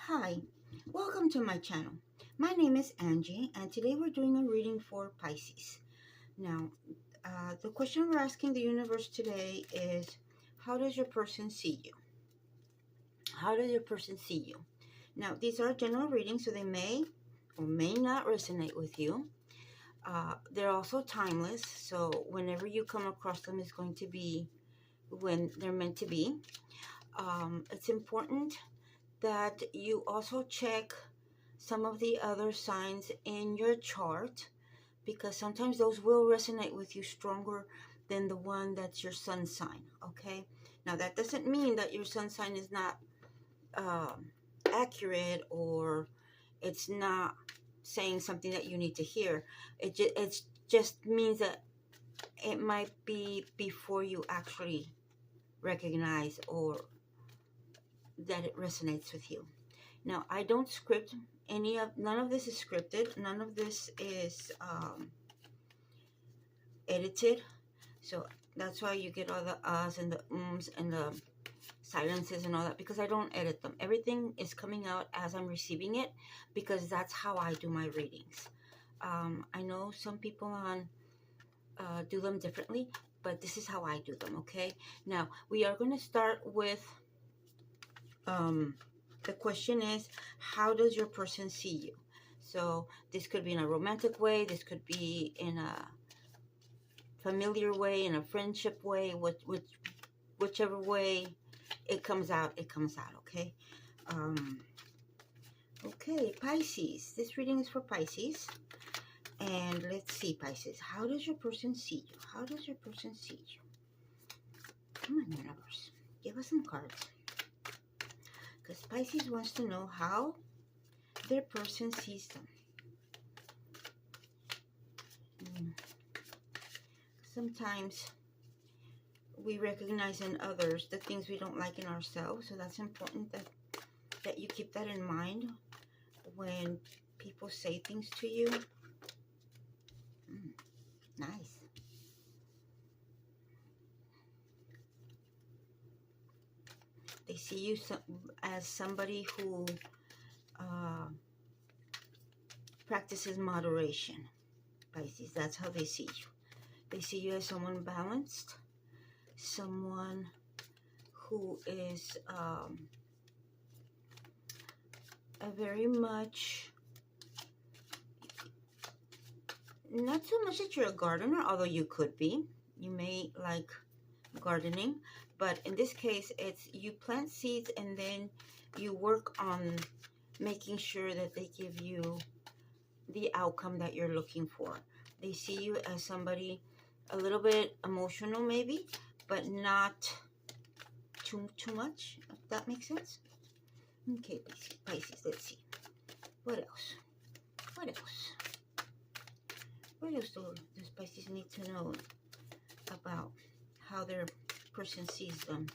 Hi, welcome to my channel. My name is Angie, and today we're doing a reading for Pisces. Now, the question we're asking the universe today is, how does your person see you? How does your person see you? Now, these are general readings, so they may or may not resonate with you. They're also timeless, so whenever you come across them, it's going to be when they're meant to be. It's important that you also check some of the other signs in your chart, because sometimes those will resonate with you stronger than the one that's your sun sign. Okay, now that doesn't mean that your sun sign is not accurate, or it's not saying something that you need to hear. It just means that it might be before you actually recognize or that it resonates with you. Now, I don't script none of this is scripted. None of this is edited. So that's why you get all the uhs and the ums and the silences and all that, because I don't edit them. Everything is coming out as I'm receiving it, because that's how I do my readings. I know some people on do them differently, but this is how I do them, okay? Now, we are going to start with the question is, how does your person see you? So this could be in a romantic way, this could be in a familiar way, in a friendship way, whichever way it comes out, okay? Okay, Pisces. This reading is for Pisces. And let's see, Pisces. How does your person see you? How does your person see you? Come on, universe. Give us some cards. Because Pisces wants to know how their person sees them. Sometimes we recognize in others the things we don't like in ourselves, so that's important that you keep that in mind when people say things to you. Nice. They see you as somebody who practices moderation. Pisces, that's how they see you. They see you as someone balanced, someone who is a very much, not so much that you're a gardener, although you could be. You may like gardening, but in this case, it's you plant seeds and then you work on making sure that they give you the outcome that you're looking for. They see you as somebody a little bit emotional maybe, but not too much, if that makes sense. Okay, Pisces, let's see. What else? What else? What else does Pisces need to know about how their person sees them?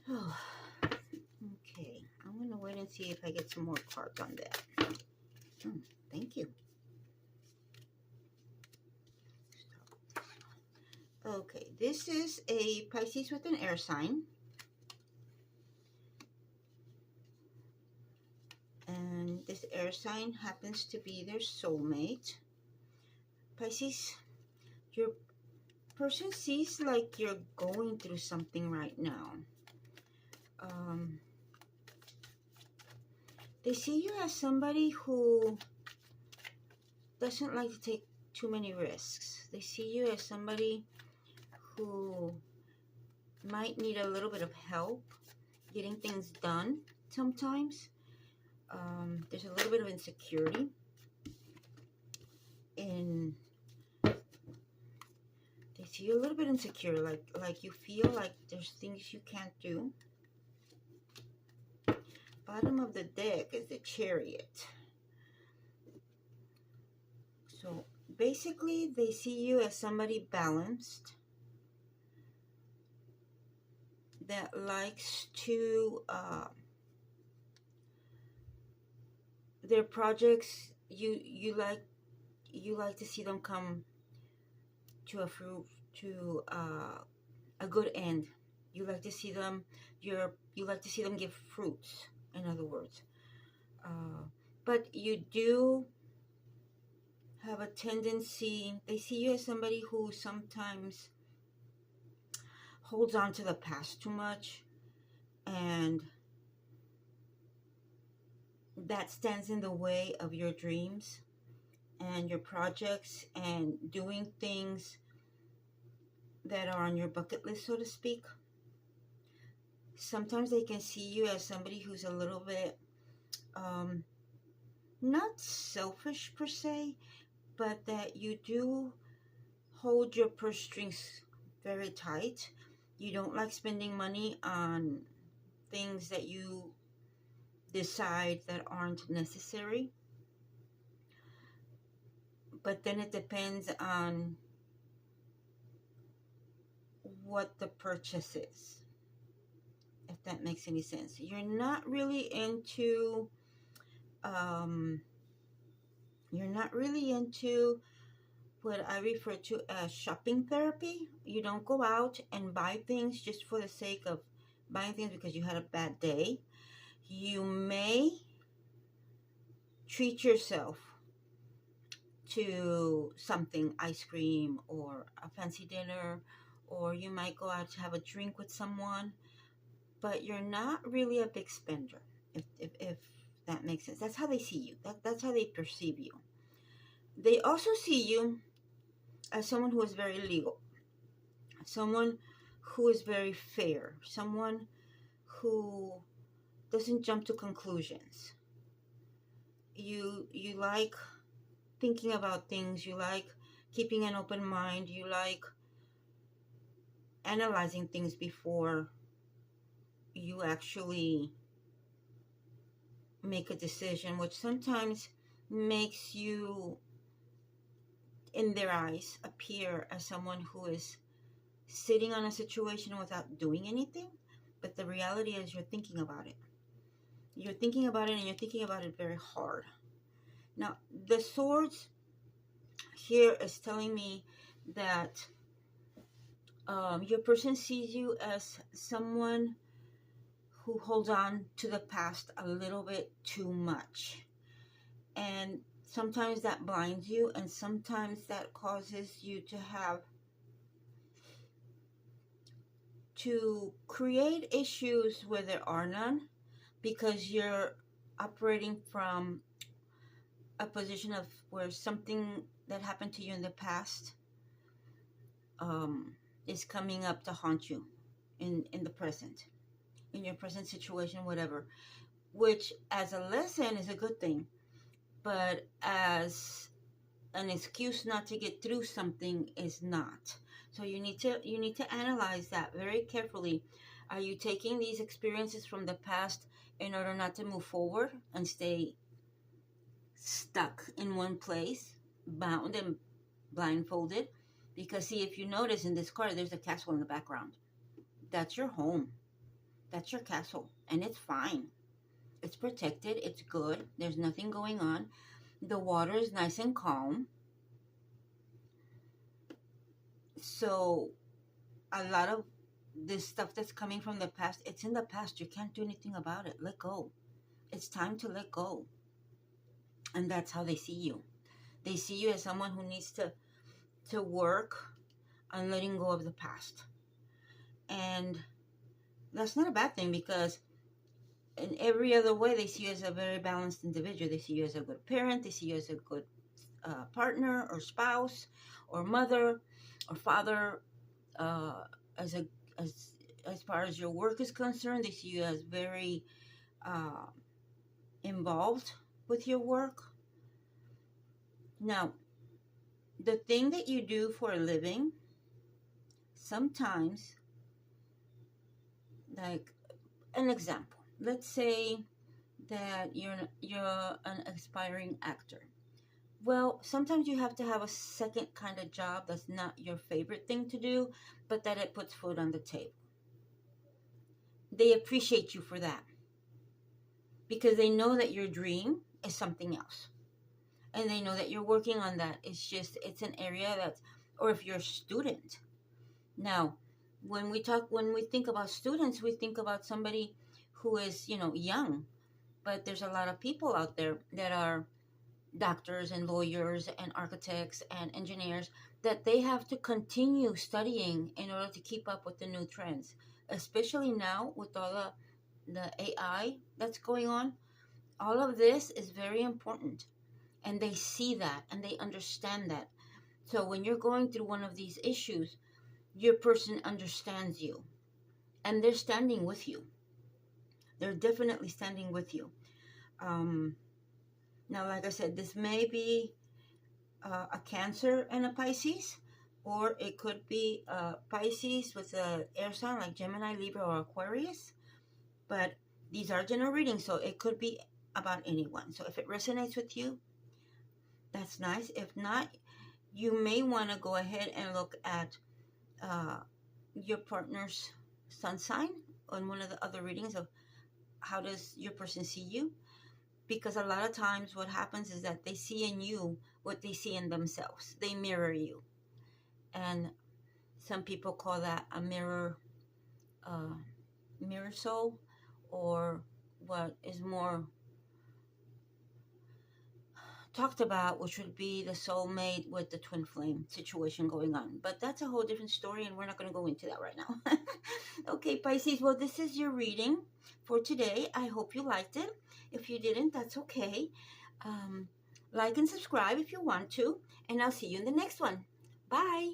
Oh, okay. I'm going to wait and see if I get some more cards on that. Thank you. Okay, this is a Pisces with an air sign. And this air sign happens to be their soulmate. Pisces, your person sees like you're going through something right now. They see you as somebody who doesn't like to take too many risks. They see you as somebody who might need a little bit of help getting things done sometimes. There's a little bit of insecurity, and they see you a little bit insecure, like you feel like there's things you can't do. Bottom of the deck is the Chariot. So basically, they see you as somebody balanced, that likes to their projects, you like to see them come to a good end. You like to see them you like to see them give fruits, in other words. But you do have a tendency, they see you as somebody who sometimes holds on to the past too much, and that stands in the way of your dreams and your projects and doing things that are on your bucket list, so to speak. Sometimes they can see you as somebody who's a little bit not selfish per se, but that you do hold your purse strings very tight. You don't like spending money on things that you decide that aren't necessary. But then it depends on what the purchase is, if that makes any sense. You're not really into what I refer to as shopping therapy. You don't go out and buy things just for the sake of buying things because you had a bad day. You may treat yourself to something, ice cream or a fancy dinner, or you might go out to have a drink with someone, but you're not really a big spender, if that makes sense. That's how they see you. That's how they perceive you. They also see you as someone who is very legal, someone who is very fair, someone who doesn't jump to conclusions. You like thinking about things, you like keeping an open mind, you like analyzing things before you actually make a decision, which sometimes makes you, in their eyes, appear as someone who is sitting on a situation without doing anything. But the reality is you're thinking about it. You're thinking about it, and you're thinking about it very hard. Now, the swords here is telling me that your person sees you as someone who holds on to the past a little bit too much. And sometimes that blinds you, and sometimes that causes you to create issues where there are none, because you're operating from a position of where something that happened to you in the past is coming up to haunt you in the present, in your present situation, whatever, which as a lesson is a good thing, but as an excuse not to get through something is not. So you need to analyze that very carefully. Are you taking these experiences from the past in order not to move forward and stay stuck in one place, bound and blindfolded? Because see, if you notice in this card, there's a castle in the background. That's your home. That's your castle. And it's fine. It's protected. It's good. There's nothing going on. The water is nice and calm. So a lot of this stuff that's coming from the past, it's in the past. You can't do anything about it. Let go. It's time to let go. And that's how they see you. They see you as someone who needs to work on letting go of the past. And that's not a bad thing, because in every other way, they see you as a very balanced individual. They see you as a good parent. They see you as a good partner or spouse or mother or father. As far as your work is concerned, they see you as very involved with your work. Now, the thing that you do for a living, sometimes, like an example, let's say that you're an aspiring actor. Well, sometimes you have to have a second kind of job that's not your favorite thing to do, but that it puts food on the table. They appreciate you for that, because they know that your dream is something else. and they know that you're working on that. It's just, it's an area that's, or if you're a student. Now, when we think about students, we think about somebody who is, you know, young, but there's a lot of people out there that are doctors and lawyers and architects and engineers that they have to continue studying in order to keep up with the new trends, especially now with all the AI that's going on. All of this is very important, and they see that and they understand that. So when you're going through one of these issues, your person understands you, and they're standing with you. They're definitely standing with you. Now, like I said, this may be a Cancer and a Pisces, or it could be a Pisces with an air sign like Gemini, Libra, or Aquarius. But these are general readings, so it could be about anyone. So if it resonates with you, that's nice. If not, you may want to go ahead and look at your partner's sun sign on one of the other readings of how does your person see you. Because a lot of times what happens is that they see in you what they see in themselves. They mirror you. And some people call that a mirror soul, or what is more talked about, which would be the soulmate with the twin flame situation going on. But that's a whole different story, and we're not going to go into that right now. Okay, Pisces, well, this is your reading for today. I hope you liked it. If you didn't, that's okay. Like and subscribe if you want to, and I'll see you in the next one. Bye.